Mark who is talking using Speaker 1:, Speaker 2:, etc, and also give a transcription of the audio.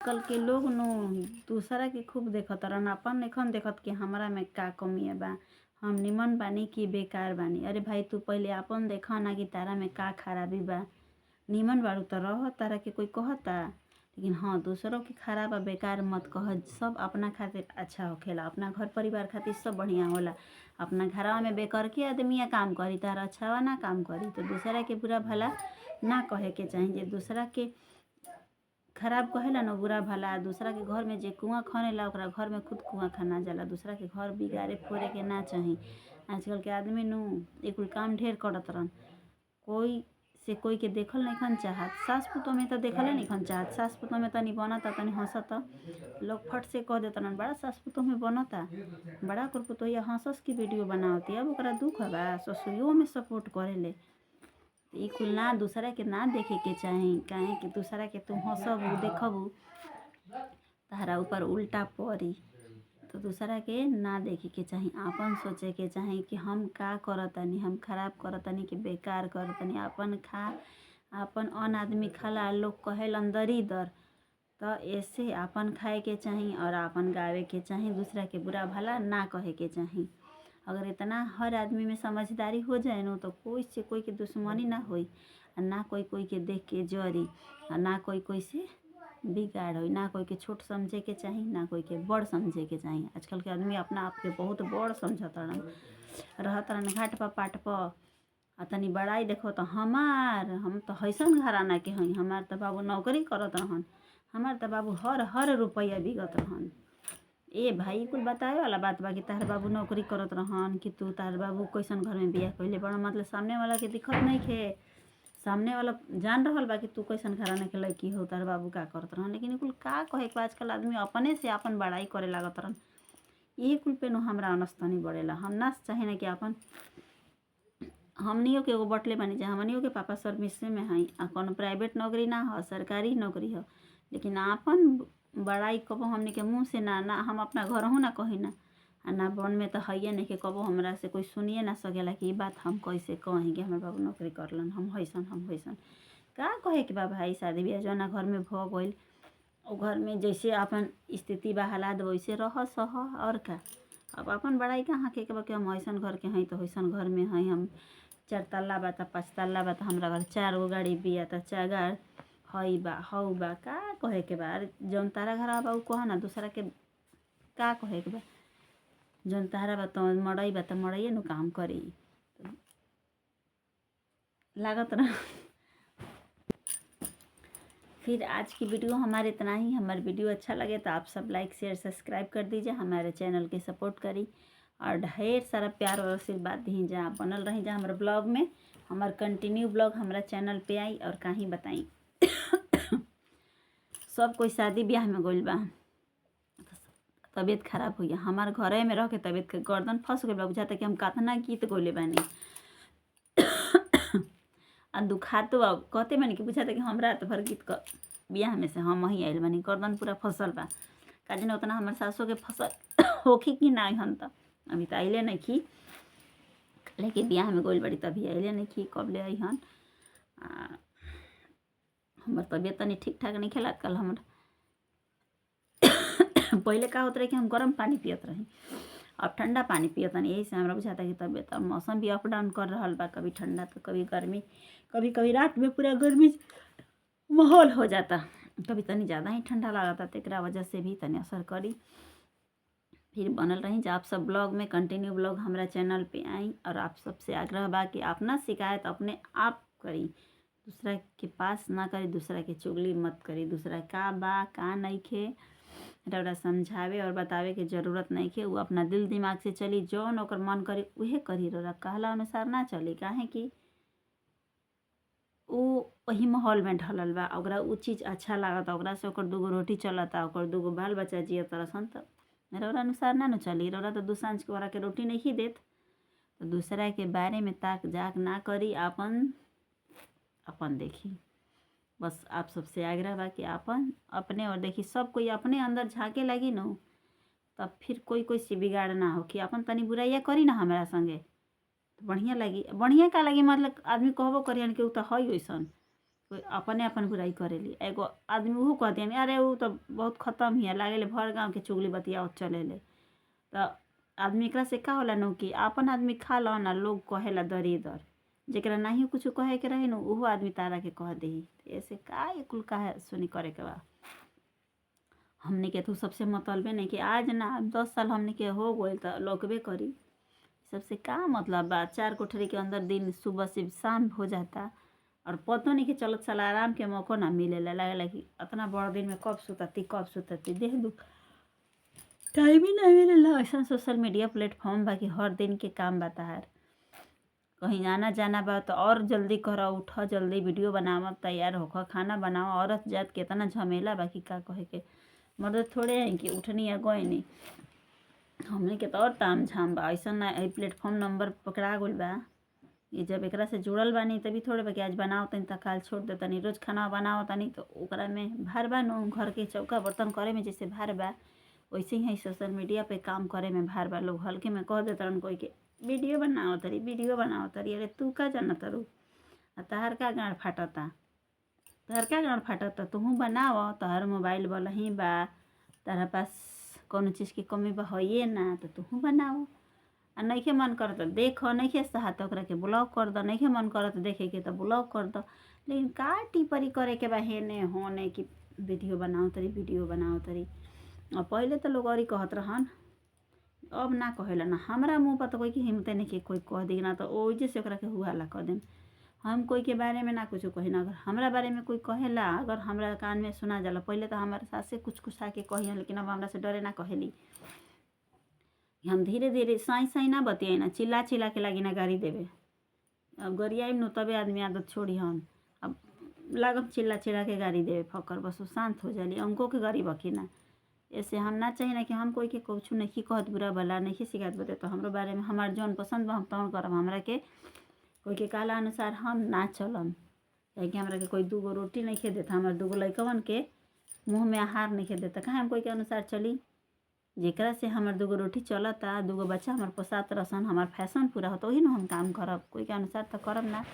Speaker 1: आजकल के लोग नु दूसरा के खूब देखत रहन, अपन नइखन देखत कि हमरा में का कमी बा, हम निमन बानी कि बेकार बानी। अरे भाई तू पहिले अपन देख ना कि तारा में का खराबी बा। निमन बाड़ू त रह, तारा के कोई कहता, लेकिन हाँ दूसरों के खराब आ बेकार मत कह। सब अपना खातिर अच्छा होखेला, अपना घर परिवार खातिर सब बढ़िया होला। अपना घरवा में बेकर के आदमी काम करी तार अच्छा ना काम करी तो दूसरा के बुरा भला ना कहे के चाही। जे दूसरा के खराब कहेला न बुरा भला, दूसरा के घर में जे कुआं खनेला ओकरा घर में खुद कुआं खना जाला। दूसरा के घर बिगाड़े फोड़े के ना चाही। आजकल के आदमी नु एक काम ढेर करत रहन, कोई से कोई के देखल नइखन चाहत। सास पुतोह में त देखले नइखन चाहत। सास पुतोह में तनी बनता तनी हंसता, लोग फट से कह देतन बड़ा सास पुतोह में बनता, बड़ा कर पुतोहिया हंसस की वीडियो बनावती। अब ओकरा दुख बा, ससुरियों में सपोर्ट करेले। ई कुल ना दूसरा के ना देखे के चाही, काहे कि दूसरा के तू हंसबू देखबू तारा ऊपर उल्टा पड़ी। तो दूसरा के ना देखे के चाही, आपन सोचे के चाही कि हम का करतनी, हम खराब करतनी कि बेकार करतनी। आपन खा, आपन अन आदमी खाला, लोग कहेलन दरिदर, तो ऐसे आपन खाए के चाही और आपन गावे के चाही। दूसरा के बुरा भला ना कहे के चाही। अगर इतना हर आदमी में समझदारी हो जाए न तो कोई से कोई के दुश्मनी ना होई, ना कोई कोई के देख के जरी, ना कोई कोई से बिगाड़ होई, ना कोई के छोट समझे के चाही, ना कोई के बड़ समझे के चाही। आजकल के आदमी अपना आप के बहुत बड़ समझतरन, रहतरन घाट पर पाट पर आ तनी बड़ाई देखो तो हम तो हैसन घराना के हई, हमार तो बाबू नौकरी करत रहन, हमार तो बाबू हर रुपया बिगत रहन। ए भाई कुल बतावे वाला बात बा कि तार बाबू नौकरी करत रहन कि तू तार बाबू कैसन घर में बियाह कइले बड़ा, मतलब सामने वाला के दिक्कत नहीं खे, सामने वाला जान रहल बा कि तू कैसन घराना के लड़की हो, तार बाबू का करत रहन। लेकिन कुल का कहे के आजकल आदमी अपने से अपन बड़ाई करे लागत रहन। यही कुल पे नु हमरा अनस्तनी बढ़ेला। हम ना चाहे ना कि अपन हमनियों के एगो बटले बानी जा, हमनियों के पापा सर्विस में हई आ कौनो प्राइवेट नौकरी ना हो, सरकारी नौकरी हो, लेकिन आपन बड़ाई कबो हमने के मुँह से ना हम अपना घरहू ना कही ना, आ ना बन में तो हइये नहीं के कबो हमरा से कोई सुनिए ना सकेला कि ई बात हम कैसे कही कि हमार बाबू नौकरी करलन, हम हैसन का कहे के बा भाई। शादी ब्याह जौना घर में भ गइल ओ घर में जैसे अपन स्थिति बा हालात वैसे रह सह और का। अब अपन बड़ाई कहाँ के बा कि हम हैसन घर के हई तो हैसन घर में हई, हम 4 तल्ला बा त 5 तल्ला बा त हमरा घर 4 गो गाड़ी बिया त 4 गाड़ हई बा हऊ बा, का कहे के बा। जौन तारा घर बा उ कह ना, दूसरा के का कहे के बा। जौन तारा बा तो मड़ई बा त मड़इए नु काम करी लागत रह। फिर आज की वीडियो हमारे इतना ही। हमारी वीडियो अच्छा लगे तो आप सब लाइक शेयर सब्सक्राइब कर दीजिए, हमारे चैनल के सपोर्ट करी और ढेर सारा प्यार और आशीर्वाद दी जा, बनल रही जा हमारे ब्लॉग में। हमार कंटिन्यू ब्लॉग हमारा चैनल पे आई और कहीं बताई। सब कोई शादी ब्याह में गइल बा, तबीयत खराब हुई, हमार घरे में रह के तबीयत के गर्दन फंस गइल बा, बुझाता कि हम कतना गीत गइले बानी आ दुखातो बा, कहते बानी कि बुझाता कि हम रात भर गीत क बियाह में से हम ही आइल बानी, गर्दन पूरा फसल बा। का जाने उतना हमार सासो के फसल होखी कि ना हन, त अभी त आइले नइखी, लेकिन बियाह में गइल बड़ी तभी आइले नइखी, कब ले आई हन। हमार तबीयत तनी ठीक ठाक नहीं खेला कल। हमर पहले का होत रहे कि हम गर्म पानी पियत रही, अब ठंडा पानी पियत नहीं। यही से हमरा बुझाता कि तबीयत, अब मौसम भी अप डाउन कर रहल बा, कभी ठंडा तो कभी गर्मी, कभी कभी रात में पूरा गर्मी माहौल हो जाता, कभी तनी ज़्यादा ही ठंडा लागता, तो एकरा वजह से भी तनी असर करी। फिर बनल रही जा आप सब ब्लॉग में, कंटिन्यू ब्लॉग हमारा चैनल पे आई और आप सबसे आग्रह बा कि अपना शिकायत अपने आप करी, दूसरा के पास ना करी, दूसरा के चुगली मत करी। दूसरा का बा का नइखे रउरा समझावे और बतावे के जरूरत नइखे, उ अपना दिल दिमाग से चली, जौन ओकर मन करी उहे करी, रउरा कहला अनुसार ना चली। काहे कि उ वही माहौल में ढलल बा, ओकरा उ चीज़ अच्छा लागता, ओकरा से ओकर 2 गो रोटी चलता, ओकर 2 गो बाल बच्चा जियत तरसन, त रउरा अनुसार ना न चली। रउरा तो 2 सांझ के ओकरा के रोटी नहीं देत, तो दूसरा के बारे में ताक जाक ना करी, अपन देखी। बस आप सबसे आग्रह बा कि आपन अपने और देखी। सब कोई अपने अंदर झाँके लगी न, तब फिर कोई कोई से बिगाड़ ना हो कि अपन तनी बुराइया करी ना हमरा संगे तो बढ़िया लगी। बढ़िया का लगी मतलब आदमी कहबो करियन कि उ तो हई वैसन, कोई अपने अपन बुराई करेली। एगो आदमी उहो कह दियन अरे उ तो बहुत खत्म हिया लागेले भर गाँव के चुगली बतियावत चलेले। तो आदमी एकरा से का होला नु कि आपन आदमी खा ल ना लोग कहेला दरिदर, जेकरा नाही कुछ कहे के रही नु उहो आदमी तारा के कह देही। ऐसे का ये कुल काहे सुनी करे के बा। हमनी के तो सबसे मतलबे नहीं कि आज ना 10 साल हमनी के हो गइल त लौकबे करी। सबसे का मतलब बा। 4 कोठरी के अंदर दिन सुबह से शाम हो जाता और पतो नहीं कि चलत साला आराम के मौको ना मिलेला। लागेला कि अतना बड़ दिन में कब सुतती देह दुख टाइम ही ना मिलेला। ऐसा सोशल मीडिया प्लेटफॉर्म बा कि हर दिन के काम बा ताहार। कहीं आना जाना बा तो और जल्दी कर उठ जल्दी वीडियो बनाव तैयार होकर खाना बनाओ। औरत जात के इतना झमेला बा कि का कहे के। मर्द थोड़े है कि उठनी है गइनी। हमनी के तो और ताम झाम बा। ऐसा ना प्लेटफॉर्म नंबर पकड़ा गइल बा। ये जब एकरा से जुड़ल बानी तभी थोड़े बा कि आज बनाओ तनी त काल छोड़ दे तनी। रोज खाना बनाओ तनी तो ओकरा में भार बा नु। घर के चौका बर्तन करे में जैसे भार बा वैसे ही सोशल मीडिया पे काम करे में भार बा। लोग हल्के में कह देतरन कोई के वीडियो बनाओ तरी। अरे तू का जाना तारू तहार का गाँड फाटता तुहू बनाव। तोहर मोबाइल वाला बा तारा पास कौनो चीज़ की कमी बा हइये ना तो तुहू बनाव। आ नइखे मन करत देख नइखे चाहत ओकरा के ब्लॉक कर द। नइखे मन करत देखे के तो ब्लॉक कर द। लेकिन का टिप्पणी करे के बा हेने होने कि वीडियो बनाओ तरी। और पहले तो लोग और कहत रहन अब ना कहेला ना। हमरा मुँह पर तो कोई की हिम्मते नहीं कि कोई कह दी ना तो ओइजे से ओकरा के हुआला कह देम। हम कोई के बारे में ना कुछ कही ना। अगर हमरा बारे में कोई कहेला अगर हमरा कान में सुना जाला पहले तो हमारे सासे कुछ आके कहियन लेकिन अब हमरा से डरे ना कहेली। हम धीरे धीरे साई ना बतियाई ना चिल्ला के लागी ना गाड़ी देवे। अब गरियाई नु तबे आदमी आदत छोड़ी हम। अब लागब चिल्ला के गाड़ी देवे फकर बस शांत हो जाली। अंको के गरीब की ना। ऐसे हम ना चाहिए ना कि हम कोई के कुछ नहीं कहत बुरा भला नहीं शिकायत बते तो हमरो बारे में हमार जौन पसंद बा हम तौन करब। हमरा के कोई के कहला अनुसार हम ना चलम। काहे कि हमरा के कोई 2 गो रोटी नहीं खे देता। हमार 2 गो लइकवन के मुँह में आहार नहीं खे देता। काहे हम कोई के अनुसार चली। जेकरा से हमार 2 गो रोटी चलता 2 गो बच्चा हमार पोसात रसन हमार फैशन पूरा होता वही ना हम काम करब। कोई के अनुसार तो करब ना।